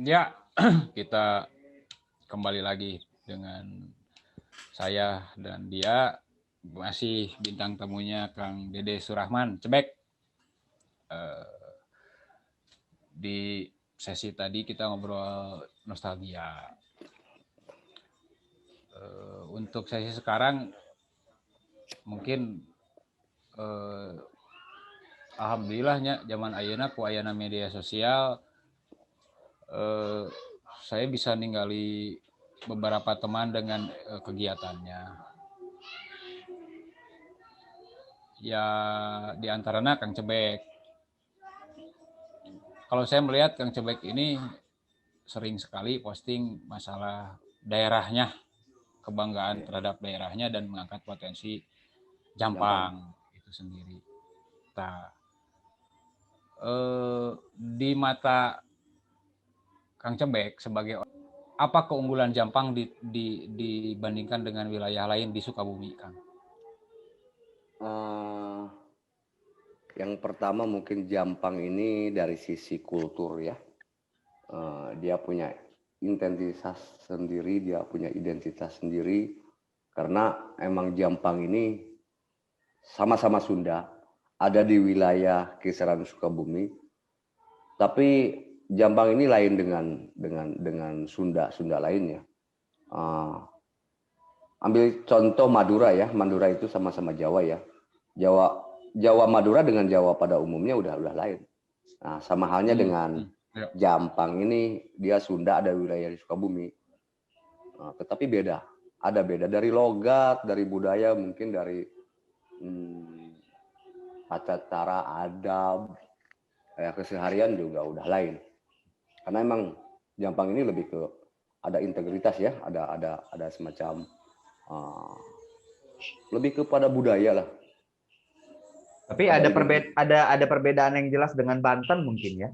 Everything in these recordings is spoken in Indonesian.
Ya, kita kembali lagi dengan saya dan dia, masih bintang tamunya Kang Dede Surahman Cebek. Di sesi tadi kita ngobrol nostalgia. Untuk sesi sekarang mungkin alhamdulillahnya zaman ayeuna ku ayana media sosial, saya bisa ninggali beberapa teman dengan kegiatannya. Ya di antaranya Kang Cebek. Kalau saya melihat Kang Cebek ini sering sekali posting masalah daerahnya, kebanggaan terhadap daerahnya dan mengangkat potensi Jampang itu sendiri. Nah, di mata Kang Cebek sebagai apa keunggulan Jampang dibandingkan dengan wilayah lain di Sukabumi, Kang? Yang pertama mungkin Jampang ini dari sisi kultur ya, dia punya identitas sendiri, dia punya identitas sendiri, karena emang Jampang ini sama-sama Sunda, ada di wilayah kisaran Sukabumi, tapi Jampang ini lain dengan Sunda lainnya. Ambil contoh Madura ya, Madura itu sama-sama Jawa ya. Jawa Madura dengan Jawa pada umumnya udah lain. Nah, sama halnya dengan Jampang ini, dia Sunda, ada wilayah di Sukabumi. Nah, tetapi ada beda dari logat, dari budaya, mungkin dari tata cara adab, keseharian juga udah lain. Karena emang Jampang ini lebih ke ada integritas ya, ada semacam lebih kepada budaya lah. Tapi ada perbedaan yang jelas dengan Banten mungkin ya,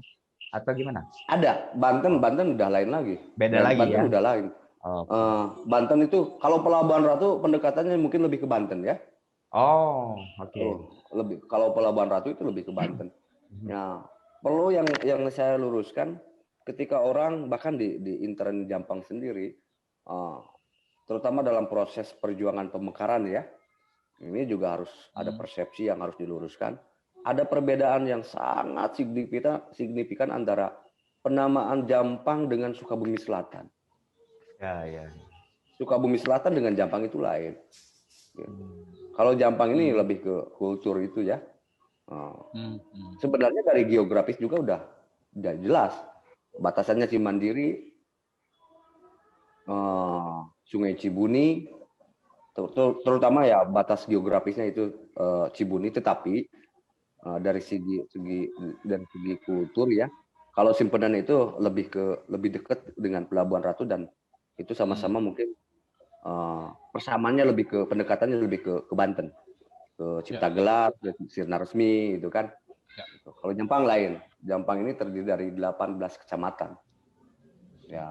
atau gimana? Ada, Banten udah lain lagi. Beda lagi Banten ya. udah lain. Banten itu kalau Pelabuhan Ratu pendekatannya mungkin lebih ke Banten ya. Oh, oke. Lebih kalau Pelabuhan Ratu itu lebih ke Banten. Nah, perlu yang saya luruskan, ketika orang bahkan di intern Jampang sendiri, terutama dalam proses perjuangan pemekaran ya, ini juga harus ada persepsi yang harus diluruskan. Ada perbedaan yang sangat signifikan antara penamaan Jampang dengan Sukabumi Selatan. Ya. Sukabumi Selatan dengan Jampang itu lain. Kalau Jampang ini lebih ke kultur itu ya. Sebenarnya dari geografis juga udah jelas. Batasannya Cimandiri, Sungai Cibuni, terutama ya batas geografisnya itu Cibuni, tetapi dari segi kultur ya, kalau Simpenan itu lebih dekat dengan Pelabuhan Ratu, dan itu sama-sama mungkin persamaannya lebih ke pendekatannya lebih ke Banten, ke Cipta Gelar, ke Sirna Resmi itu kan. Kalau Jampang lain, Jampang ini terdiri dari 18 kecamatan. Ya,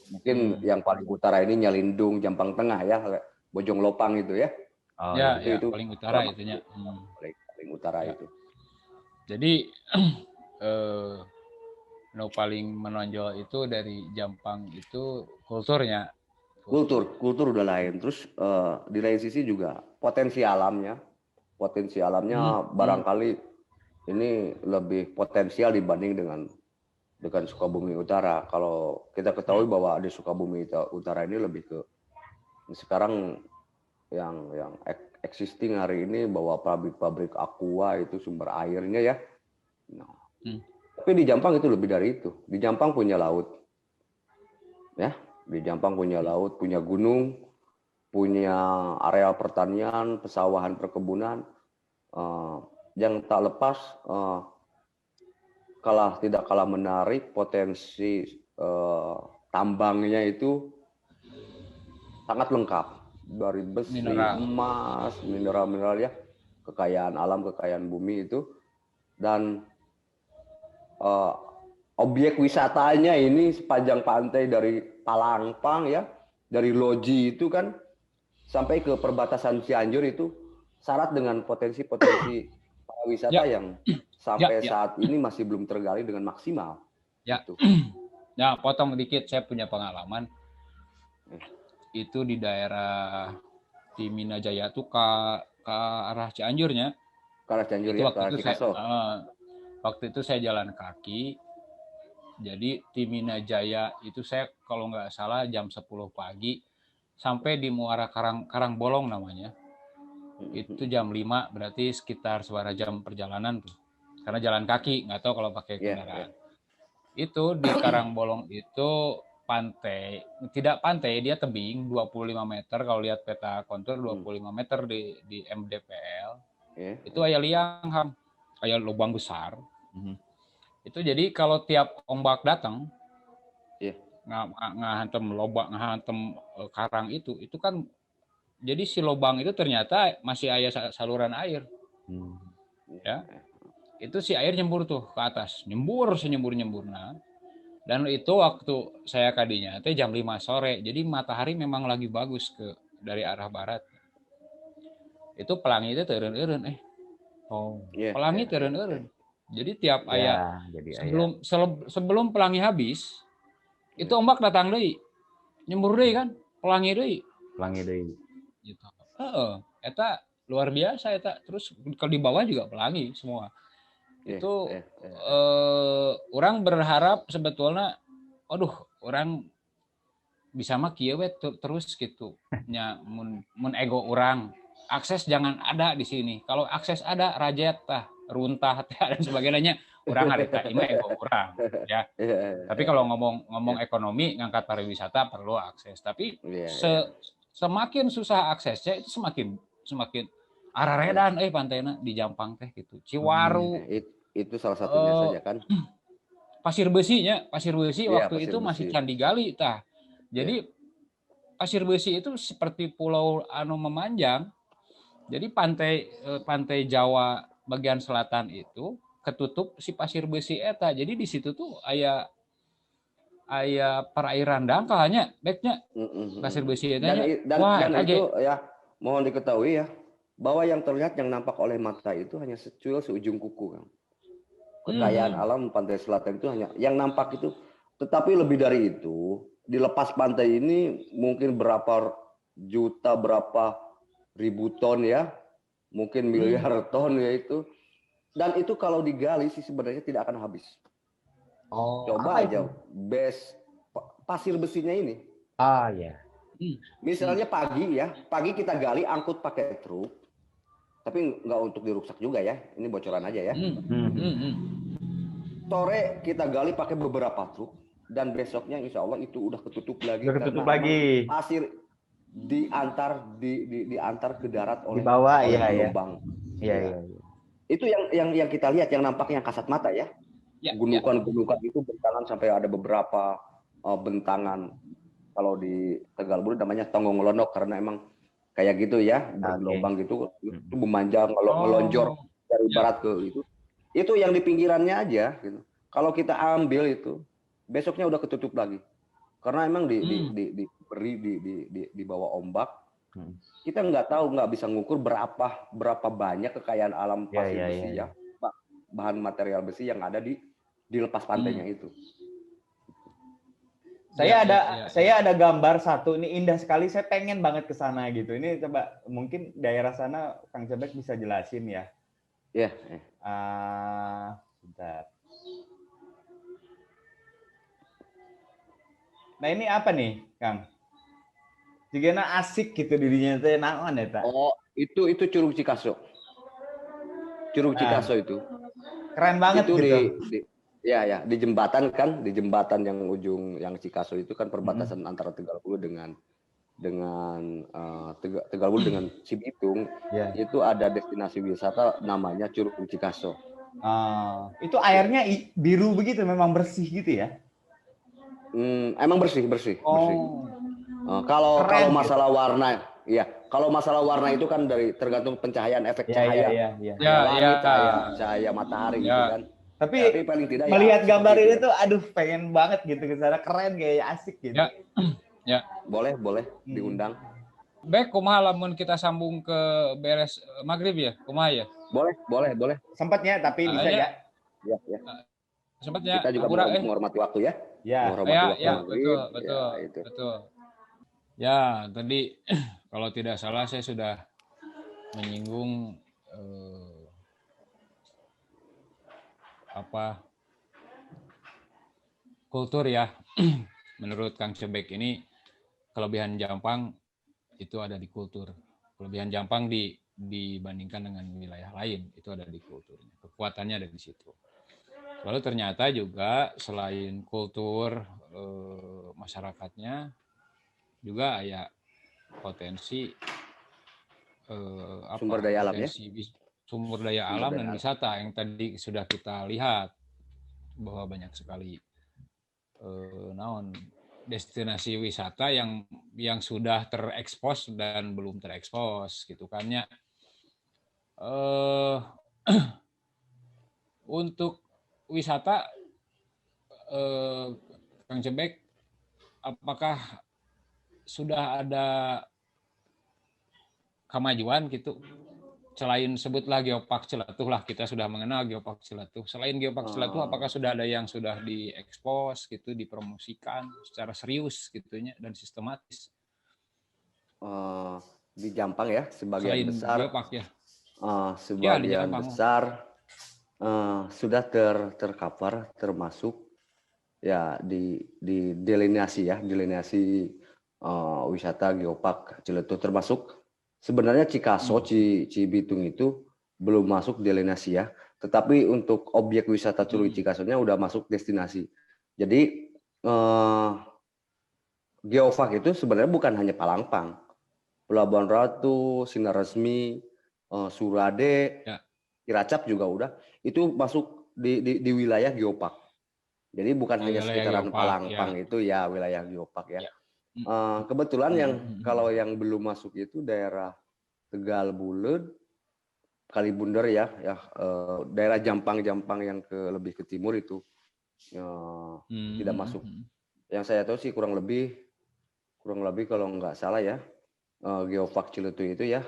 mungkin yang paling utara ini Nyalindung, Jampang Tengah ya, Bojong Lopang itu ya. Itu paling utara itunya. Paling utara itu. Jadi paling menonjol itu dari Jampang itu kulturnya. Kultur udah lain. Terus di lain sisi juga potensi alamnya barangkali ini lebih potensial dibanding dengan Sukabumi Utara. Kalau kita ketahui bahwa di Sukabumi Utara ini lebih ke sekarang yang existing hari ini, bahwa pabrik aqua itu sumber airnya ya. Tapi di Jampang itu lebih dari itu. Di Jampang punya laut. Ya, di Jampang punya laut, punya gunung, punya areal pertanian, pesawahan, perkebunan, yang tak lepas tidak kalah menarik, potensi tambangnya itu sangat lengkap, dari besi, emas, mineral ya, kekayaan alam, kekayaan bumi itu, dan objek wisatanya ini sepanjang pantai dari Palangpang ya, dari Loji itu kan sampai ke perbatasan Cianjur itu syarat dengan potensi-potensi wisata yang sampai saat ini masih belum tergali dengan maksimal. Ya. Gitu. Ya, potong dikit, saya punya pengalaman. Itu di daerah di Minajaya tuh ke arah Cianjurnya. Kalau Cianjur Itu ya, kalau Cikaso. waktu itu saya jalan kaki. Jadi di Minajaya itu saya kalau nggak salah jam 10 pagi sampai di Muara Karangbolong namanya. Itu jam 5, berarti sekitar suara jam perjalanan tuh. Karena jalan kaki, nggak tahu kalau pakai kendaraan. Itu di Karangbolong itu pantai, tidak pantai, dia tebing 25 meter, kalau lihat peta kontur 25 meter di MDPL. Itu aya liang, Ham. Kayak lubang besar. Itu jadi kalau tiap ombak datang, ngahantem karang itu kan jadi si lubang itu ternyata masih ada saluran air. Ya. Itu si air nyembur tuh ke atas, senyembur-nyemburnya. Dan itu waktu saya kadinya itu jam 5 sore. Jadi matahari memang lagi bagus dari arah barat. Itu pelangi itu turun-turun pelangi turun-turun. Jadi tiap ayat sebelum pelangi habis, itu ombak datang deui. Nyembur deui kan, pelangi deui. Gitu. Eta luar biasa eta. Terus kalau di bawah juga pelangi semua. Itu orang berharap sebetulnya orang bisa mah kieu we terus gitu. Nya mun ego orang, akses jangan ada di sini. Kalau akses ada rajet tah, runtah teh dan sebagainya, urang harita ieu ego urang ya. Tapi kalau ngomong ekonomi ngangkat pariwisata perlu akses. Tapi semakin susah aksesnya itu semakin araredan pantaina di Jampang teh gitu. Ciwaru itu salah satunya saja kan. Pasir besi waktu itu masih Candi Gali tah. Jadi pasir besi itu seperti pulau anu memanjang. Jadi pantai Jawa bagian selatan itu ketutup si pasir besi eta. Jadi di situ tuh aya perairan dangkalnya baiknya pasir besi eta nya. Dan itu ya mohon diketahui ya bahwa yang terlihat yang nampak oleh mata itu hanya seujung kuku kan. Kekayaan alam pantai selatan itu hanya yang nampak itu, tetapi lebih dari itu di lepas pantai ini mungkin berapa juta, berapa ribu ton ya, mungkin miliar ton ya itu, dan itu kalau digali sih sebenarnya tidak akan habis. Coba aja pasir besinya ini. Misalnya pagi kita gali angkut pakai truk. Tapi nggak untuk diruksak juga ya. Ini bocoran aja ya. Sore kita gali pakai beberapa truk dan besoknya insya Allah itu udah ketutup lagi. Pasir diantar ke darat oleh gelombang. Iya. Itu yang kita lihat yang nampak yang kasat mata ya. Gunungan itu bentangan sampai ada beberapa bentangan. Kalau di Tegalbulu namanya tonggong lonok karena emang kayak gitu ya, bergelombang gitu, itu memanjang, melonjor dari barat ke itu yang di pinggirannya aja. Gitu. Kalau kita ambil itu, besoknya udah ketutup lagi, karena emang di bawah ombak, kita nggak bisa ngukur berapa banyak kekayaan alam pasir besi ya, bahan material besi yang ada di lepas pantainya itu. Saya ada gambar satu, ini indah sekali, saya pengen banget ke sana gitu. Ini coba mungkin daerah sana Kang Cebek bisa jelasin ya. Bentar. Nah ini apa nih, Kang? Jigana asik gitu dirinya teh naon eta. Itu Curug Cikaso. Curug Cikaso itu. Keren banget itu gitu. Di jembatan yang ujung yang Cikaso itu kan perbatasan antara Tegalbulu dengan Tegalbulu dengan Cibitung. Itu ada destinasi wisata namanya Curug Cikaso. Itu airnya biru begitu, memang bersih gitu ya? Emang bersih. Kalau masalah gitu. Warna, ya kalau masalah warna itu kan tergantung pencahayaan, efek cahaya, cahaya matahari gitu kan. Tapi paling tidak melihat gambar ini tuh, aduh pengen banget gitu ke sana, keren kayak asik gitu. Boleh diundang. Baik, kumaha lamun kita sambung ke beres maghrib ya, kumaha ya? Boleh. Sempatnya tapi bisa ya. Sempatnya Kita juga Apura menghormati waktu ya. Ya, Menghormati ya waktu ya maghrib. betul Ya, itu. betul. Ya, tadi kalau tidak salah saya sudah menyinggung kultur ya. Menurut Kang Cebek ini kelebihan Jampang itu ada di kultur. Kelebihan Jampang dibandingkan dengan wilayah lain itu ada di kulturnya. Kekuatannya ada di situ. Lalu ternyata juga selain kultur masyarakatnya juga ya potensi Sumber daya alam ya. sumber daya Sumber alam daya dan alam. wisata yang tadi sudah kita lihat bahwa banyak sekali destinasi wisata yang sudah terekspos dan belum terekspos gitu kan ya. Untuk wisata Kang Cebek, apakah sudah ada kemajuan gitu? Selain sebutlah Geopark Ciletuh lah, kita sudah mengenal Geopark Ciletuh. Selain Geopark Ciletuh, apakah sudah ada yang sudah diekspos gitu, dipromosikan secara serius gitunya dan sistematis? Di Jampang ya, sebagian Selain besar. Geopark ya? Sebagian Ya, di besar sudah tercover, termasuk ya di delineasi ya, delineasi wisata Geopark Ciletuh, termasuk sebenarnya Cikaso, Cibitung itu belum masuk delineasi ya, tetapi untuk objek wisata Curug Cikasonya udah masuk destinasi. Jadi Geopark itu sebenarnya bukan hanya Palangpang, Pelabuhan Ratu, Sinar Resmi, Surade, ya. Cilacap juga udah, itu masuk di wilayah Geopark. Jadi bukan hanya sekitaran Geopark, Palangpang ya. itu ya wilayah Geopark ya. Ya. Kebetulan kalau yang belum masuk itu daerah Tegal Bulet, Kalibunder ya, daerah Jampang-Jampang yang lebih ke timur itu tidak masuk. Yang saya tahu sih kurang lebih kalau nggak salah ya, Geopark Ciletuh itu ya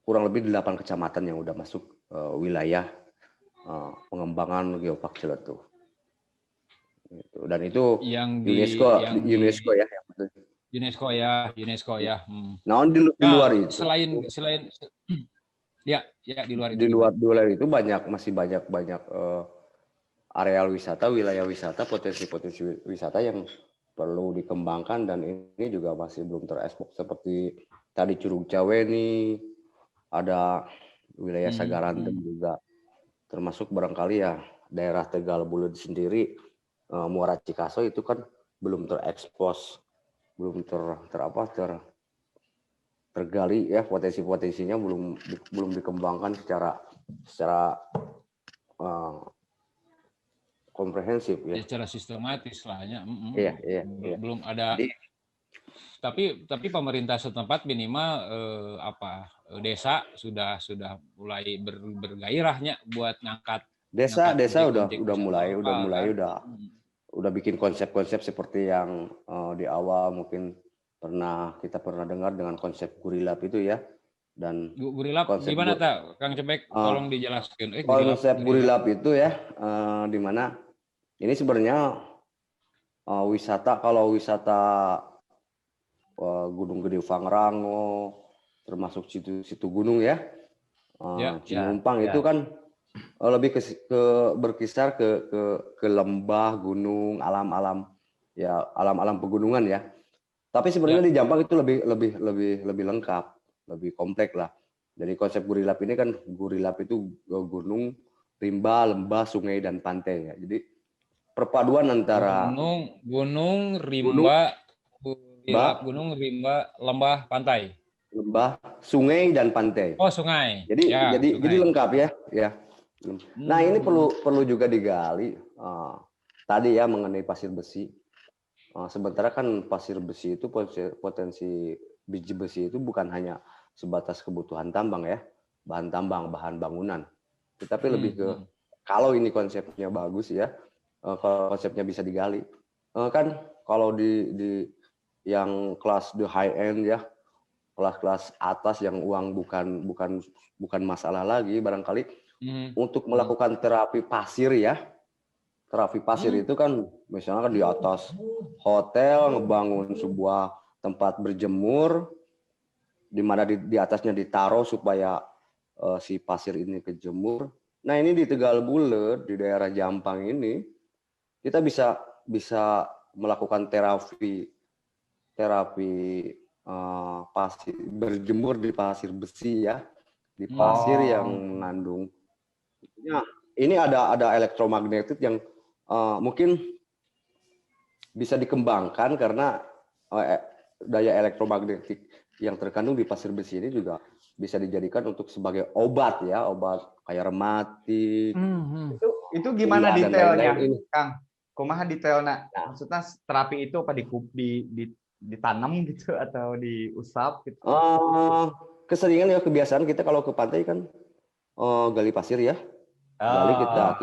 kurang lebih 8 kecamatan yang udah masuk wilayah pengembangan Geopark Ciletuh. Dan itu yang UNESCO ya. UNESCO ya. Nah, di luar itu. Selain ya di luar itu. Di luar itu masih banyak areal wisata, wilayah wisata, potensi wisata yang perlu dikembangkan, dan ini juga masih belum terekspos, seperti tadi Curug Caweni, ada wilayah Sagaranten juga, termasuk barangkali ya daerah Tegal Bulet sendiri, Muara Cikaso itu kan belum terekspos, belum tergali ya, potensinya belum dikembangkan secara komprehensif ya. Secara sistematis lah ya. Iya. Belum ada. Tapi pemerintah setempat minimal desa sudah mulai bergairahnya buat ngangkat. Desa udah bikin konsep-konsep seperti yang di awal mungkin kita pernah dengar dengan konsep Gurilap itu ya. Dan Gurilap gimana tak Kang Cebek, tolong dijelaskan. Konsep Gurilap itu ya, di mana ini sebenarnya wisata Gunung Gede Pangrango, termasuk situ gunung ya, Cinumpang itu kan lebih berkisar ke lembah, gunung, alam pegunungan ya. Tapi sebenarnya di Jampang itu lebih lengkap, lebih kompleks lah. Jadi konsep Gurilap ini kan, Gurilap itu gunung, rimba, lembah, sungai, dan pantai ya. Jadi perpaduan antara gunung, rimba, lembah, pantai. Lembah, sungai, dan pantai. Oh, sungai. Jadi lengkap ya. Nah, ini perlu juga digali tadi ya mengenai pasir besi. Sementara kan pasir besi itu potensi biji besi itu bukan hanya sebatas kebutuhan tambang ya, bahan tambang, bahan bangunan. Tetapi lebih ke kalau ini konsepnya bagus ya, konsepnya bisa digali. Kan kalau di yang kelas the high end ya, kelas-kelas atas yang uang bukan masalah lagi barangkali untuk melakukan terapi pasir ya. Terapi pasir itu kan misalnya kan di atas hotel ngebangun sebuah tempat berjemur di mana di atasnya ditaruh supaya si pasir ini kejemur. Nah, ini di Tegal Bulet di daerah Jampang ini kita bisa melakukan terapi pasir berjemur di pasir besi ya, di pasir yang mengandung. Nah, ini ada elektromagnetik yang mungkin bisa dikembangkan karena daya elektromagnetik yang terkandung di pasir besi ini juga bisa dijadikan untuk sebagai obat ya, obat kayak rematik. Itu gimana dan detailnya, lain-lain ini. Kang? Kumaha detailnya? Maksudnya terapi itu apa ditanam gitu atau diusap gitu? Keseringan ya kebiasaan kita kalau ke pantai kan gali pasir ya, gali kita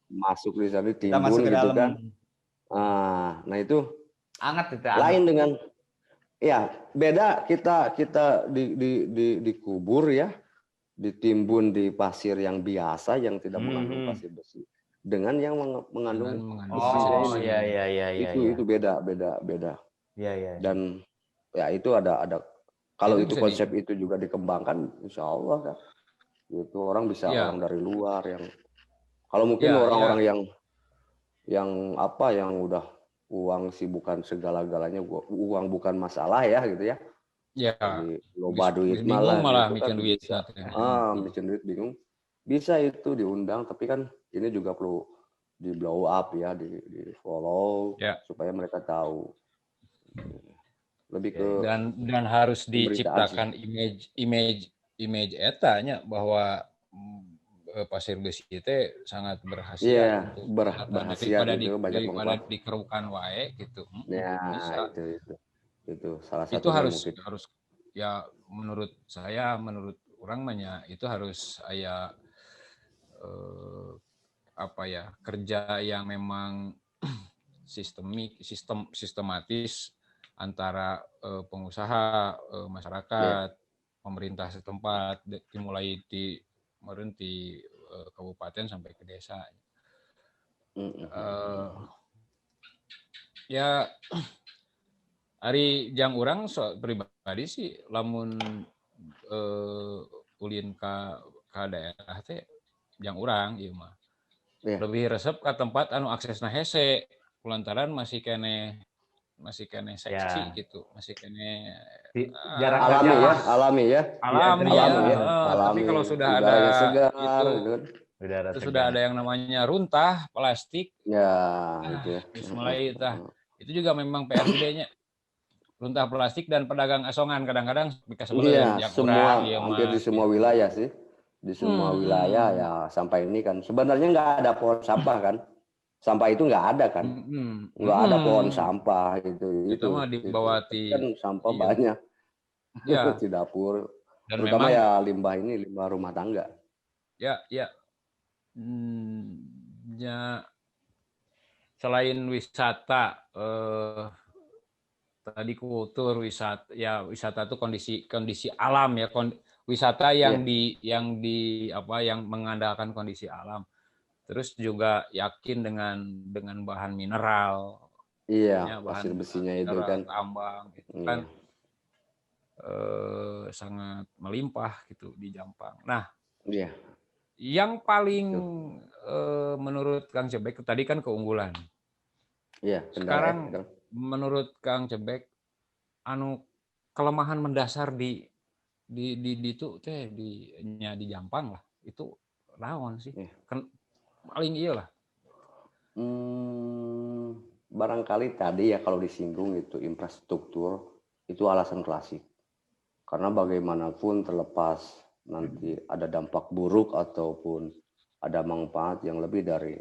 masuk di sana Kita masuk timbun ke gitu dalam. kan. Nah itu Anget itu. lain dengan ya beda kita dikubur ya, ditimbun di pasir yang biasa yang tidak mengandung pasir besi dengan yang mengandung Oh iya. itu beda. Iya. Dan ya itu ada kalau itu konsep itu juga dikembangkan insya Allah kan itu orang bisa orang dari luar yang kalau mungkin orang-orang yang udah uang sih bukan segala-galanya, uang bukan masalah ya gitu ya. Ya. Jadi loba duit malah gitu bikin kan duit. Bisa. Bikin duit bingung. Bisa itu diundang, tapi kan ini juga perlu di blow up ya, di follow supaya mereka tahu. Lebih ke dan harus diciptakan image etanya bahwa pasir besi itu sangat berkhasiat untuk berkhasiat itu banyak daripada dikerukan wae gitu. Ya, bisa. Itu salah satu itu harus ya menurut orang itu harus kerja yang memang sistematis antara pengusaha, masyarakat, pemerintah setempat dimulai di kabupaten sampai ke desa. Ya ari jang urang pribadi sih lamun ulin ka daerah teh jang urang ieu mah. Lebih resep ke tempat anu aksesna hese kulantaran masih kene seksi gitu, masih kene alami ya. Tapi kalau sudah ada segar, itu sudah ada yang namanya runtah plastik mulai itu juga memang PR gede-nya. Runtah plastik dan pedagang asongan kadang-kadang hampir di semua wilayah sih, di semua wilayah ya. Sampai ini kan sebenarnya nggak ada pohon sampah kan, sampah itu nggak ada kan, nggak ada pohon sampah itu mah dibawa kan sampah banyak di dapur dan terutama memang, limbah rumah tangga selain wisata tadi kultur wisata itu kondisi alam ya, wisata yang yang mengandalkan kondisi alam, terus juga yakin dengan bahan mineral pasir besinya itu kan tambang itu kan sangat melimpah gitu di Jampang. Nah yang paling menurut Kang Cebek tadi kan keunggulan. Sekarang menurut Kang Cebek kelemahan mendasar di itu teh di Jampang lah itu naon sih paling iyalah barangkali tadi ya kalau disinggung itu infrastruktur itu alasan klasik karena bagaimanapun terlepas nanti ada dampak buruk ataupun ada manfaat yang lebih dari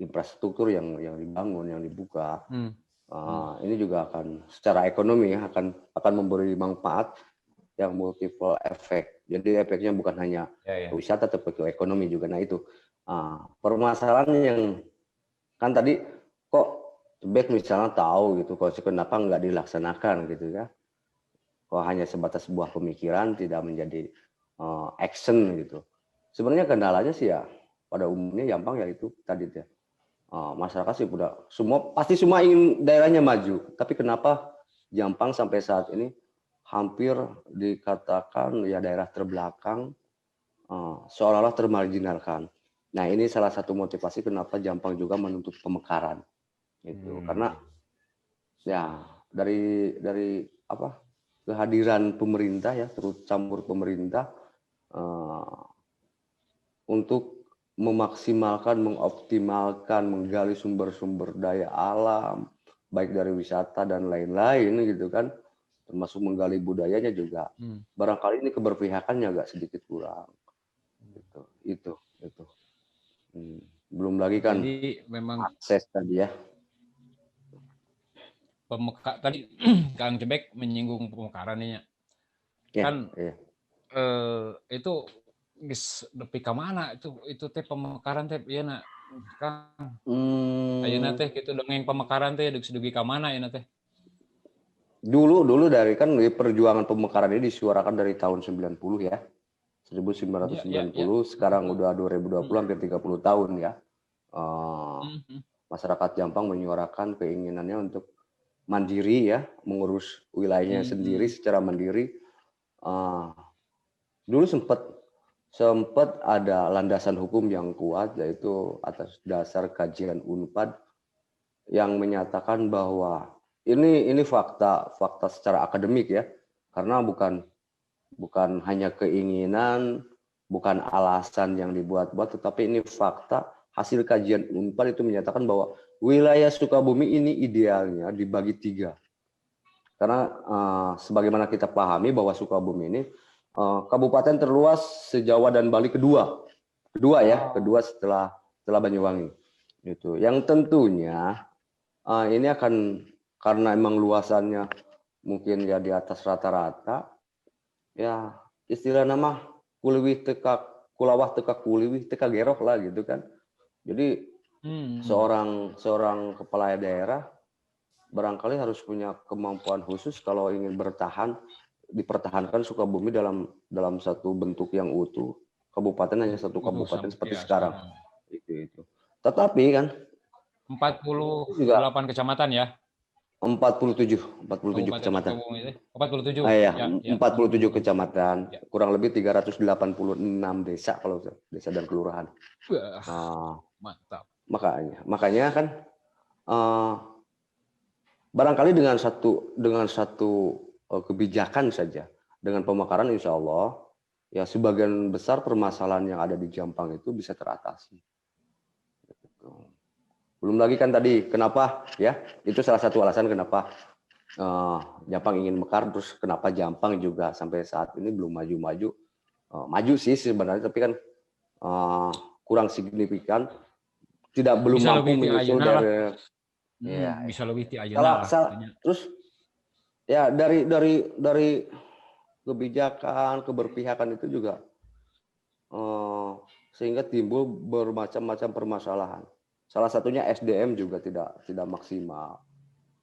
infrastruktur yang dibangun, yang dibuka, ini juga akan secara ekonomi ya akan memberi manfaat yang multiple efek. Jadi efeknya bukan hanya wisata tapi ke ekonomi juga. Nah itu permasalahan yang kan tadi kok Cebek misalnya tahu gitu, kok kenapa nggak dilaksanakan gitu ya? hanya sebatas sebuah pemikiran, tidak menjadi action gitu. Sebenarnya kendalanya sih ya pada umumnya Jampang ya itu tadi ya. Masyarakat sih udah pasti semua ingin daerahnya maju, tapi kenapa Jampang sampai saat ini hampir dikatakan ya daerah terbelakang, seolah-olah termarginalkan. Nah, ini salah satu motivasi kenapa Jampang juga menuntut pemekaran gitu. Karena ya dari apa kehadiran pemerintah ya, turut campur pemerintah untuk memaksimalkan, mengoptimalkan, menggali sumber-sumber daya alam, baik dari wisata dan lain-lain gitu kan, termasuk menggali budayanya juga. Barangkali ini keberpihakannya agak sedikit kurang. Gitu. Itu. Belum lagi kan Jadi memang akses tadi ya. tadi Kang Cebek menyinggung pemekaran nih ya. Kan itu nepi ka mana itu teh pemekaran teh ieu na Kang. Ayeuna teh kitu dongeng pemekaran teh deuk dugi ka mana ieu teh? Dulu dari kan perjuangan pemekaran ini disuarakan dari tahun 90 ya. 1990, sekarang udah 2020 hampir 30 tahun ya. Masyarakat Jampang menyuarakan keinginannya untuk mandiri ya, mengurus wilayahnya sendiri secara mandiri. Dulu sempat ada landasan hukum yang kuat, yaitu atas dasar kajian UNPAD yang menyatakan bahwa ini fakta secara akademik ya, karena bukan hanya keinginan, bukan alasan yang dibuat-buat, tetapi ini fakta hasil kajian UNPAD itu menyatakan bahwa wilayah Sukabumi ini idealnya dibagi 3. Karena sebagaimana kita pahami bahwa Sukabumi ini kabupaten terluas se-Jawa dan Bali kedua setelah Banyuwangi. Gitu. Yang tentunya ini akan karena emang luasannya mungkin ya di atas rata-rata, ya istilah nama kuliwih teka kulawah teka kuliwih teka gerok lah gitu kan. Jadi seorang kepala daerah barangkali harus punya kemampuan khusus kalau ingin dipertahankan Sukabumi dalam satu bentuk yang utuh. Kabupaten hanya satu kabupaten seperti sekarang. Itu. Tetapi kan 48 kecamatan ya. 47 kecamatan. 47. Ya. 47 kecamatan, kurang lebih 386 desa kalau desa dan kelurahan. Mantap. Makanya kan barangkali dengan satu kebijakan saja, dengan pemekaran insya Allah ya sebagian besar permasalahan yang ada di Jampang itu bisa teratasi. Belum lagi kan tadi kenapa ya, itu salah satu alasan kenapa Jampang ingin mekar, terus kenapa Jampang juga sampai saat ini belum maju-maju. Maju sih sebenarnya, tapi kan kurang signifikan, belum bisa mampu menyusul dari bisa lebih ti ayeuna terus ya dari kebijakan, keberpihakan itu juga sehingga timbul bermacam-macam permasalahan. Salah satunya SDM juga tidak maksimal.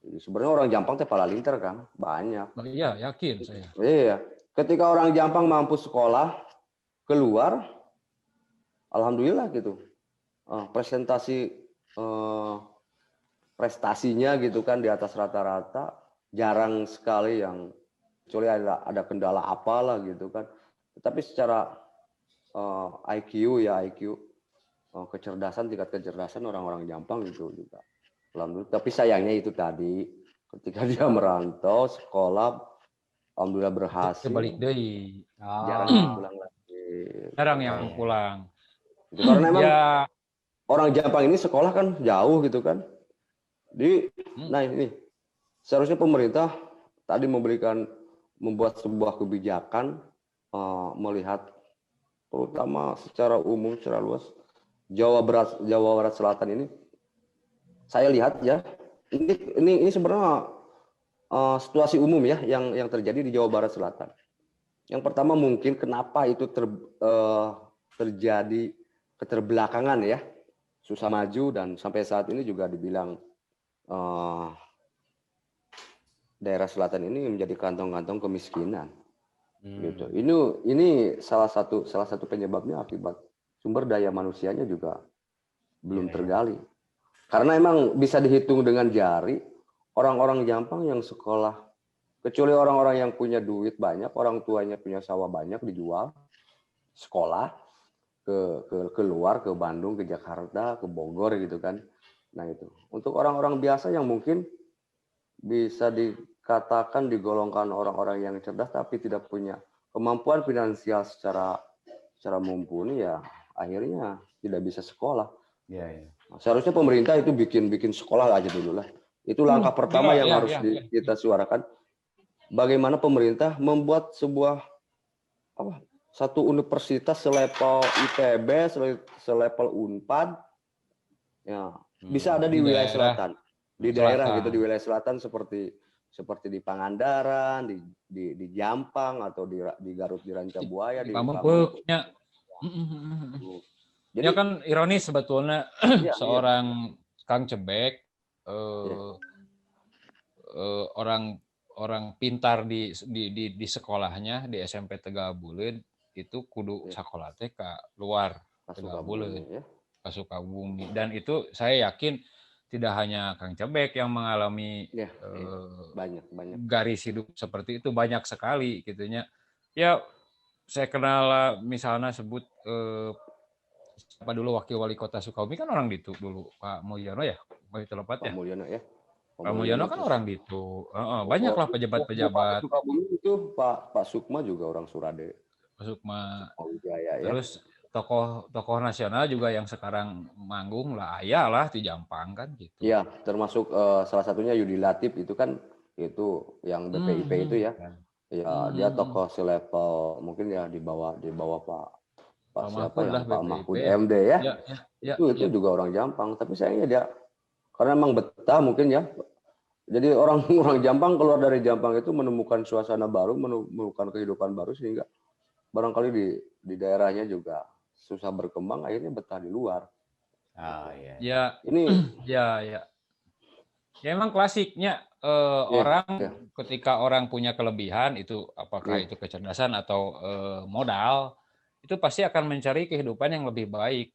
Jadi sebenarnya orang Jampang teh palalinter kan banyak. Iya, yakin saya. Iya. Ketika orang Jampang mampu sekolah keluar, alhamdulillah gitu. Prestasinya gitu kan di atas rata-rata, jarang sekali yang kecuali ada kendala apalah gitu kan. Tetapi secara IQ tingkat kecerdasan orang-orang Jampang itu juga. Tapi sayangnya itu tadi ketika dia merantau sekolah, alhamdulillah berhasil. Balik deui. Jarang yang pulang lagi. Jarang yang pulang. Itu karena memang orang Jampang ini sekolah kan jauh gitu kan. Nah ini seharusnya pemerintah tadi membuat sebuah kebijakan melihat terutama secara umum, secara luas Jawa Barat Selatan ini. Saya lihat ya, ini sebenarnya situasi umum ya yang terjadi di Jawa Barat Selatan. Yang pertama mungkin kenapa itu terjadi keterbelakangan ya, susah maju dan sampai saat ini juga dibilang daerah selatan ini menjadi kantong-kantong kemiskinan gitu. Hmm. Ini salah satu penyebabnya akibat sumber daya manusianya juga belum Iya, iya. tergali. Karena emang bisa dihitung dengan jari orang-orang Jampang yang sekolah, kecuali orang-orang yang punya duit banyak, orang tuanya punya sawah banyak dijual sekolah ke luar, ke Bandung, ke Jakarta, ke Bogor gitu kan. Nah itu untuk orang-orang biasa yang mungkin bisa dikatakan digolongkan orang-orang yang cerdas tapi tidak punya kemampuan finansial secara mumpuni, ya akhirnya tidak bisa sekolah. Iya, iya. Nah, seharusnya pemerintah itu bikin sekolah aja dulu lah. Itu langkah pertama yang harus kita suarakan. Bagaimana pemerintah membuat sebuah satu universitas selevel ITB, selevel Unpad, ya bisa ada di wilayah selatan, di daerah gitu, di wilayah selatan seperti di Pangandaran, di Jampang atau di Garut, di Rancabuaya, di Pamuk. Jadi ya kan ironis sebetulnya iya, seorang Kang Cebek iya. orang pintar di sekolahnya di SMP Tegabuleun itu kudu sekolah teh ka luar Tegabuleun, ya. ke Sukabumi, dan itu saya yakin tidak hanya Kang Cebek yang mengalami Banyak. garis hidup seperti itu, banyak sekali gitunya. Ya saya kenal misalnya sebut siapa dulu wakil wali kota Sukabumi kan orang Ditu dulu, Pak Mulyono ya, itu lepat ya. Pak Mulyono ya. Pak Mulyono kan orang Ditu. Banyaklah pejabat-pejabat. Sukabumi itu Pak Sukma juga orang Surade. Pak Sukma. Wijaya, ya. Terus tokoh nasional juga yang sekarang manggung lah, ayah lah di Jampang kan gitu. Iya, termasuk salah satunya Yudi Latif itu kan itu yang BPIP itu ya. Ya, dia tokoh selevel mungkin ya di bawah Pak siapa yang Pak Mahfud MD ya. Itu juga orang Jampang, tapi sayangnya dia karena emang betah mungkin ya. Jadi orang Jampang keluar dari Jampang itu menemukan suasana baru, menemukan kehidupan baru, sehingga barangkali di daerahnya juga susah berkembang, akhirnya betah di luar. Ya, ini ya emang klasiknya orang ketika orang punya kelebihan itu, apakah itu kecerdasan atau modal, itu pasti akan mencari kehidupan yang lebih baik.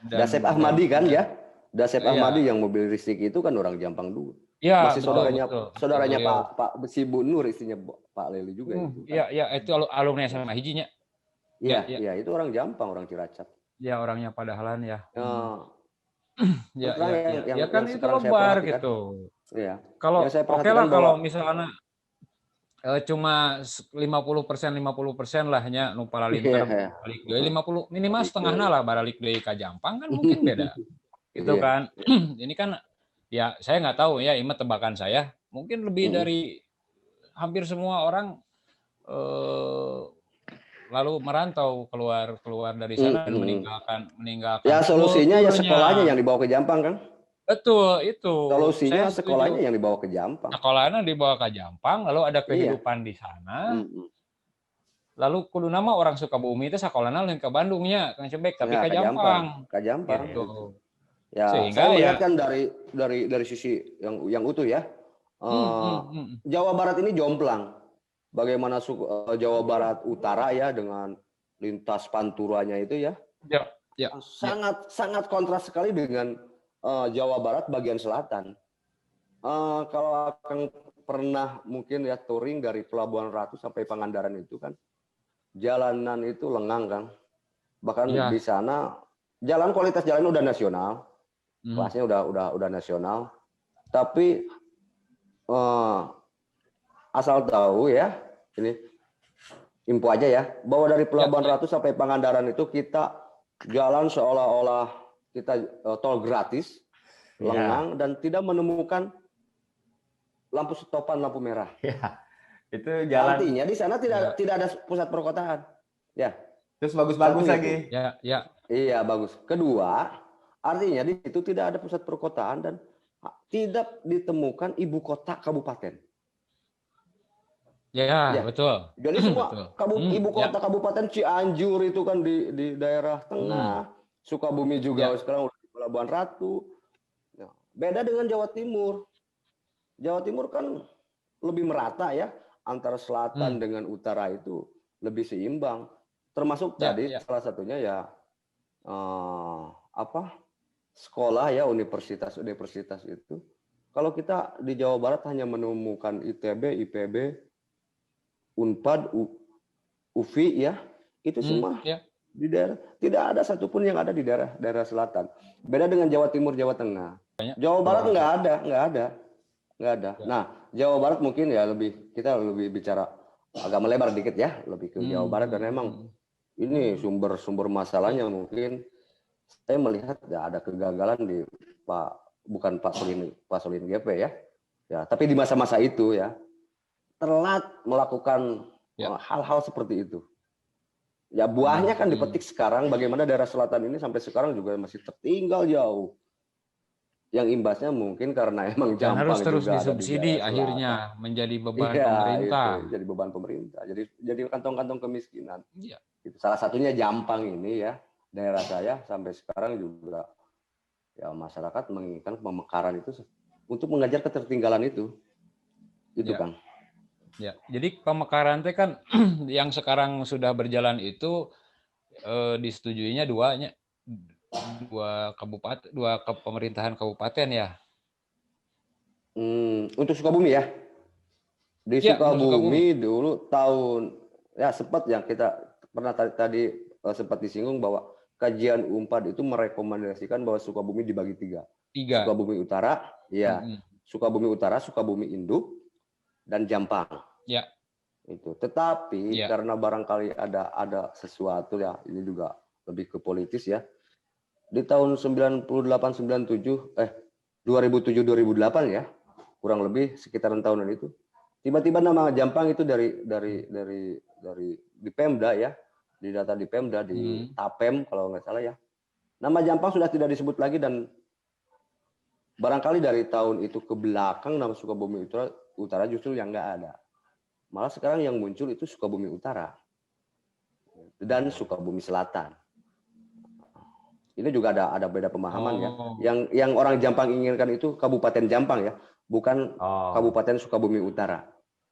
Dasep Ahmadi kan ya, Dasep Ahmadi yang mobil listrik itu kan orang Jampang dulu. Ya, masih saudaranya Pak Si Bu Nur, istrinya Pak Leli juga itu. Iya, itu alumni SMA hijinya. Iya, itu orang Jampang, orang Cilacap. Ya, orangnya padahalan ya. Ya kan itu lebar gitu. Iya. Kalau oke lah kalau misalnya cuma 50% lahnya nu paralinter balik deui 50 minimal setengahna lah balik deui ka Jampang kan mungkin beda. Gitu kan. Ini kan ya saya nggak tahu ya, ini tebakan saya. Mungkin lebih dari hampir semua orang lalu merantau keluar dari sana dan meninggalkan. Ya solusinya ya sekolahnya yang dibawa ke Jampang kan. Betul itu. Solusinya sekolahnya yang dibawa ke Jampang. Sekolahnya dibawa ke Jampang, lalu ada kehidupan di sana. Lalu kudu nama orang Sukabumi itu sekolahnya lain ke Bandungnya, Kang Cebek, tapi ke Jampang. Ke Jampang. Gitu. Ya, saya melihat kan dari sisi yang utuh ya. Jawa Barat ini jomplang. Bagaimana Jawa Barat Utara ya dengan lintas panturanya itu ya. Sangat kontras sekali dengan Jawa Barat bagian selatan. Kalau akan pernah mungkin ya touring dari Pelabuhan Ratu sampai Pangandaran itu kan jalanan itu lengang kan. Bahkan di sana kualitas jalan udah nasional. Kelasnya udah nasional. Tapi asal tahu ya, ini info aja ya, bahwa dari Pelabuhan Ratu sampai Pangandaran itu kita jalan seolah-olah kita tol gratis, lengang, dan tidak menemukan lampu stopan, lampu merah. Ya, itu jalan. Artinya di sana tidak ada pusat perkotaan. Ya. Terus bagus-bagus lagi. Iya, bagus. Kedua, artinya di situ tidak ada pusat perkotaan dan tidak ditemukan ibu kota kabupaten. Ya, betul. Jadi semua ibu kota kabupaten Cianjur itu kan di daerah tengah, Sukabumi juga sekarang udah di Pelabuhan Ratu. Beda dengan Jawa Timur. Jawa Timur kan lebih merata ya, antara selatan Hmm. dengan utara itu lebih seimbang. Termasuk Ya, tadi ya. salah satunya ya apa, sekolah ya, universitas itu. Kalau kita di Jawa Barat hanya menemukan ITB, IPB, Unpad, UFI ya, itu semua Ya. di daerah, tidak ada satupun yang ada di daerah selatan. Beda dengan Jawa Timur, Jawa Tengah. Banyak Jawa Barat Jawa Barat. nggak ada. Ya. Nah, Jawa Barat mungkin ya kita lebih bicara agak melebar dikit ya, lebih ke Jawa Barat karena emang ini sumber masalahnya mungkin saya melihat ya ada kegagalan di bukan Pak Solin GP ya. Ya, tapi di masa-masa itu ya telat melakukan hal-hal seperti itu. Ya buahnya kan dipetik sekarang, bagaimana daerah selatan ini sampai sekarang juga masih tertinggal jauh. Yang imbasnya mungkin karena emang Dan harus Jampang terus juga ada di disubsidi daerah selatan. akhirnya menjadi beban Iya, itu pemerintah. jadi beban pemerintah. Jadi kantong-kantong kemiskinan. Iya. Salah satunya Jampang ini ya, daerah saya sampai sekarang juga ya masyarakat menginginkan pemekaran itu untuk mengajar ketertinggalan itu. Itu Ya. Kang. Ya, jadi pemekaran teh kan yang sekarang sudah berjalan itu disetujuinya dua pemerintahan kabupaten ya. Untuk Sukabumi ya. Di Ya, untuk Sukabumi. Sukabumi dulu tahun ya sempat yang kita pernah tadi sempat disinggung bahwa kajian UNPAD itu merekomendasikan bahwa Sukabumi dibagi 3. 3. Sukabumi Utara, ya. Sukabumi Utara, Sukabumi Induk, dan Jampang. Ya. Itu. Tetapi karena barangkali ada sesuatu ya, ini juga lebih ke politis ya. Di tahun 98 97 2007 2008 ya, kurang lebih sekitaran tahunan itu. Tiba-tiba nama Jampang itu dari di Pemda ya, di data di Pemda di Tapem kalau nggak salah ya. Nama Jampang sudah tidak disebut lagi dan barangkali dari tahun itu ke belakang nama Sukabumi Utara justru yang nggak ada. Malah sekarang yang muncul itu Sukabumi Utara dan Sukabumi Selatan. Ini juga ada beda pemahaman ya. Yang orang Jampang inginkan itu Kabupaten Jampang ya, bukan Kabupaten Sukabumi Utara.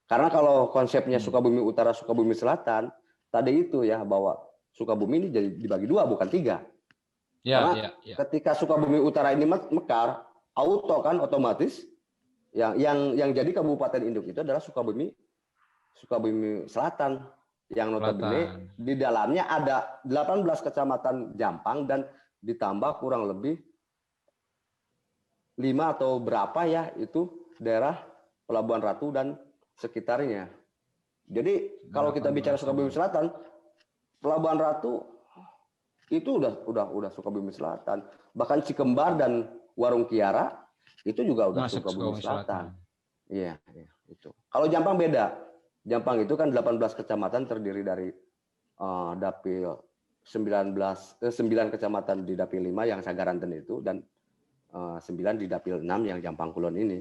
Karena kalau konsepnya Sukabumi Utara, Sukabumi Selatan, tadi itu ya bahwa Sukabumi ini jadi dibagi 2 bukan 3. Karena ketika Sukabumi Utara ini mekar, otomatis yang jadi Kabupaten Induk itu adalah Sukabumi Selatan yang notabene di dalamnya ada 18 kecamatan Jampang dan ditambah kurang lebih 5 atau berapa ya itu daerah Pelabuhan Ratu dan sekitarnya. Jadi kalau kita bicara Sukabumi Selatan, Pelabuhan Ratu itu udah Sukabumi Selatan. Bahkan Cikembar dan Warung Kiara itu juga udah Sukabumi Selatan. Iya, itu. Kalau Jampang beda. Jampang itu kan 18 kecamatan terdiri dari dapil 9 kecamatan di dapil 5 yang Sagaranten itu dan 9 di dapil 6 yang Jampang Kulon ini.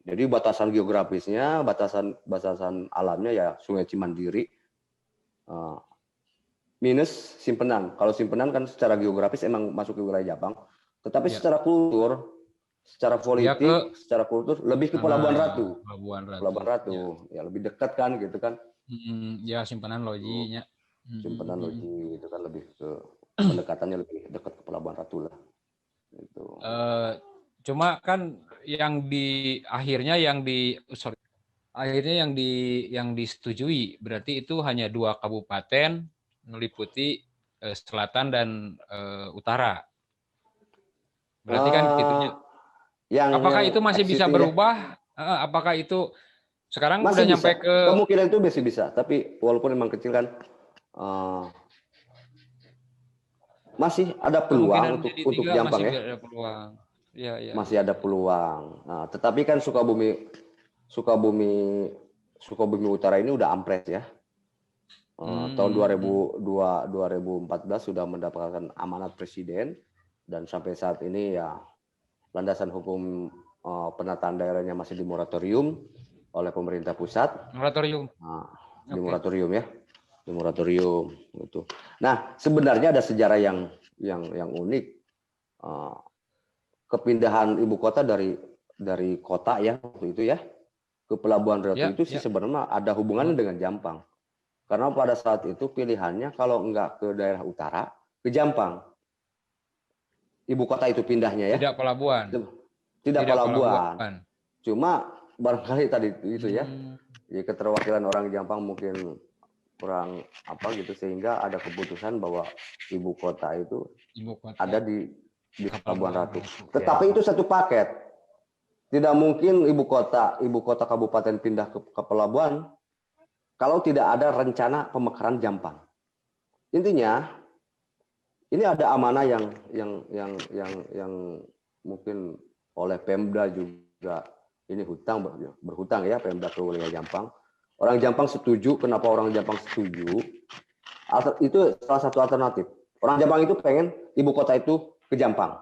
Jadi batasan geografisnya, batasan alamnya ya Sungai Cimandiri minus Simpenan. Kalau Simpenan kan secara geografis emang masuk ke wilayah Jampang, tetapi secara kultur, secara politik, secara kultur lebih ke Pelabuhan Ratu. Pelabuhan Ratu ya lebih dekat kan gitu kan. Ya Simpenan Loji-nya. Simpenan Loji itu kan lebih ke pendekatannya lebih dekat ke Pelabuhan Ratu lah. Itu. Cuma kan akhirnya yang disetujui berarti itu hanya 2 kabupaten meliputi selatan dan utara. Berarti kan gitunya. Apakah itu masih bisa berubah? Apakah itu sekarang masih udah bisa. nyampe ke Kemungkinan itu masih bisa, tapi walaupun memang kecil kan masih ada peluang untuk Jampang ya. Ada peluang. Masih ada peluang. Nah, tetapi kan Sukabumi Utara ini udah ampres ya. Tahun 2014 sudah mendapatkan amanat presiden dan sampai saat ini ya landasan hukum penataan daerahnya masih di moratorium oleh pemerintah pusat. Moratorium. Di moratorium ya. Di moratorium gitu. Nah, sebenarnya ada sejarah yang unik. Kepindahan ibu kota dari kota ya waktu itu ya ke Pelabuhan Ratu Ya, itu sih ya. sebenarnya ada hubungannya dengan Jampang. Karena pada saat itu pilihannya kalau enggak ke daerah utara, ke Jampang. Ibu kota itu pindahnya ya. Tidak pelabuhan. Tidak Tidak pelabuhan. pelabuhan. Cuma barangkali tadi itu ya. Hmm, Ya keterwakilan orang Jampang mungkin kurang apa gitu sehingga ada keputusan bahwa ibu kota itu ibu kota. ada di Pelabuhan Ratu. Ratu. Tetapi Ya. itu satu paket. Tidak mungkin ibu kota kabupaten pindah ke pelabuhan kalau tidak ada rencana pemekaran Jampang. Intinya ini ada amanah yang mungkin oleh Pemda juga ini berhutang ya Pemda ke wilayah Jampang. Orang Jampang setuju. Kenapa orang Jampang setuju? Itu salah satu alternatif. Orang Jampang itu pengen ibu kota itu ke Jampang.